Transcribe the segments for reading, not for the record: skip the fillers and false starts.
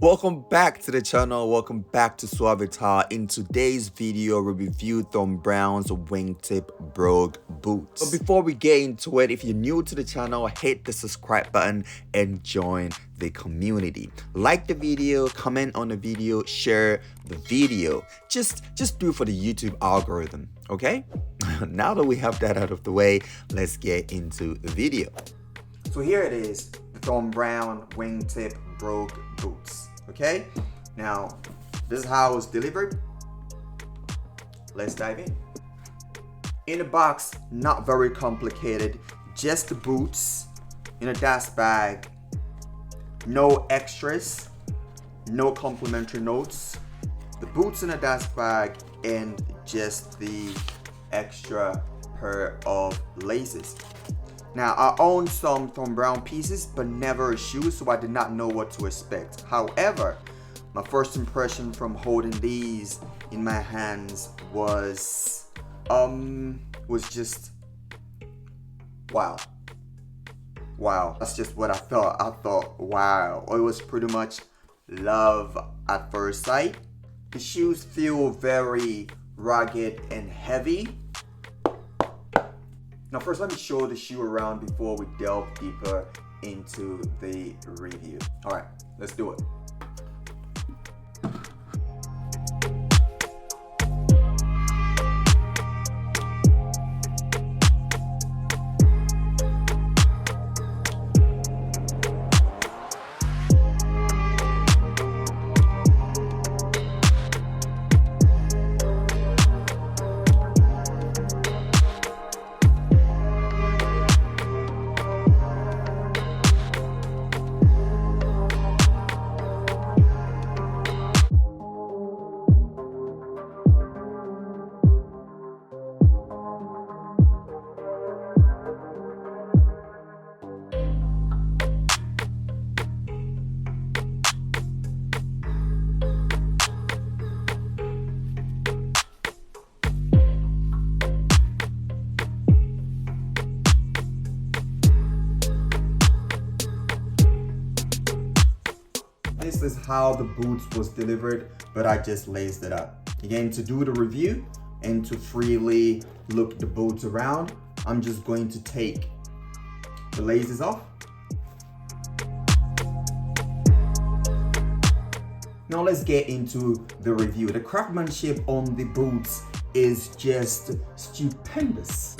Welcome back to the channel. Welcome back to Suave. In today's video, we review Thom Browne's Wingtip Brogue boots. But before we get into it, if you're new to the channel, hit the subscribe button and join the community. Like the video, comment on the video, share the video. Just do it for the YouTube algorithm, okay? Now that we have that out of the way, let's get into the video. So here it is, the Thom Browne Wingtip Brogue boots. Okay, now this is how it was delivered. Let's dive in. In the box, not very complicated, just the boots in a dust bag. No extras, no complimentary notes. The boots in a dust bag and just the extra pair of laces. Now, I own some Thom Browne pieces, but never a shoe, so I did not know what to expect. However, my first impression from holding these in my hands was just wow. Wow, that's just what I thought. I thought, wow. It was pretty much love at first sight. The shoes feel very rugged and heavy. Now first, let me show the shoe around before we delve deeper into the review. All right, let's do it. This is how the boots was delivered, but I just laced it up. Again, to do the review and to freely look the boots around, I'm just going to take the laces off. Now let's get into the review. The craftsmanship on the boots is just stupendous.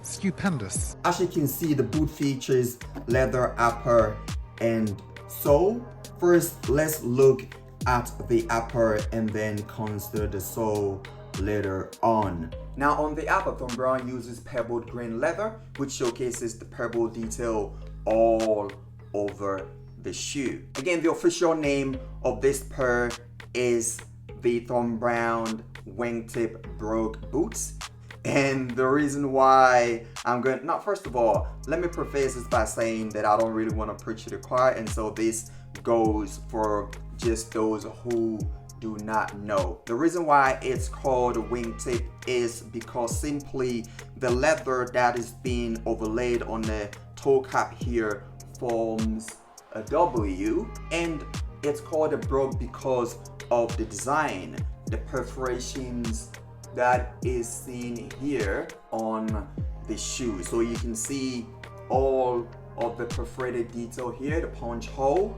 Stupendous. As you can see, the boot features leather upper and sole. First, let's look at the upper and then consider the sole later on. Now on the upper, Thom Browne uses pebbled grain leather, which showcases the pebble detail all over the shoe. Again, the official name of this pair is the Thom Browne Wingtip Brogue boots. And the reason why I'm going, now first of all, let me preface this by saying that I don't really want to preach to the choir, and so this goes for just those who do not know. The reason why it's called wingtip is because simply the leather that is being overlaid on the toe cap here forms a W, and it's called a brogue because of the design, the perforations that is seen here on the shoe. So you can see all of the perforated detail here, the punch hole.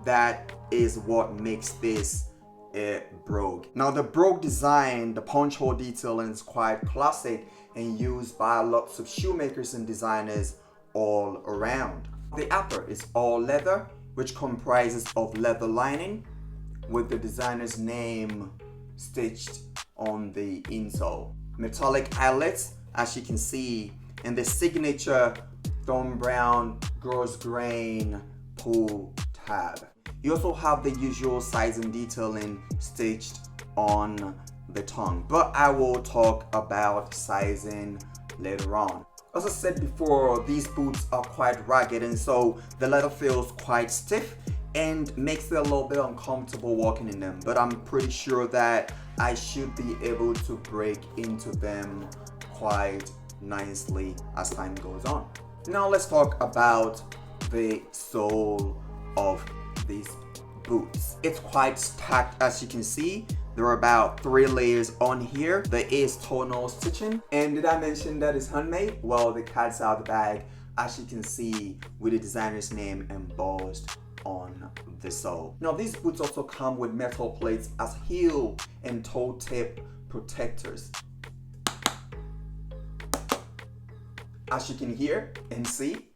That is what makes this a brogue. Now the brogue design, the punch hole detailing is quite classic and used by lots of shoemakers and designers all around. The upper is all leather, which comprises of leather lining with the designer's name stitched on the insole. Metallic eyelets, as you can see, and the signature Thom Browne Gross Grain pull tab. You also have the usual sizing detailing stitched on the tongue, but I will talk about sizing later on. As I said before, these boots are quite rugged, and so the leather feels quite stiff and makes it a little bit uncomfortable walking in them, but I'm pretty sure that I should be able to break into them quite nicely as time goes on. Now let's talk about the sole of these boots. It's quite stacked, as you can see. There are about 3 layers on here. There is tonal stitching. And did I mention that it's handmade? Well, the cat's out of the bag, as you can see, with the designer's name embossed on the sole. Now, these boots also come with metal plates as heel and toe tip protectors. As you can hear and see,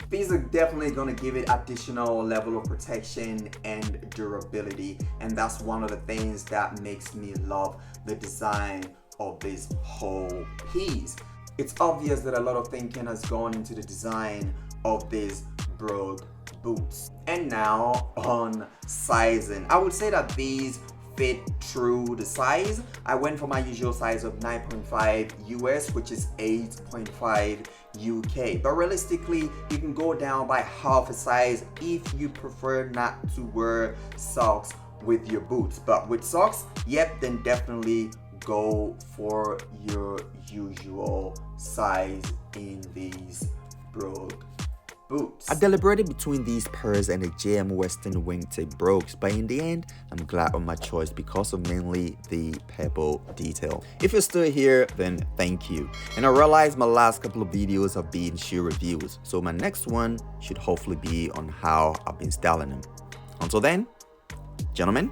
these are definitely going to give it additional level of protection and durability, and that's one of the things that makes me love the design of this whole piece. It's obvious that a lot of thinking has gone into the design of these Brogue boots. And now on sizing, I would say that these fit true the size. I went for my usual size of 9.5 US, which is 8.5 UK. But realistically, you can go down by half a size if you prefer not to wear socks with your boots. But with socks, yep, then definitely go for your usual size in these Brogue boots. I deliberated between these pairs and the JM Western Wingtip Brogues, but in the end, I'm glad of my choice because of mainly the pebble detail. If you're still here, then thank you. And I realized my last couple of videos have been shoe reviews, so my next one should hopefully be on how I've been styling them. Until then, gentlemen,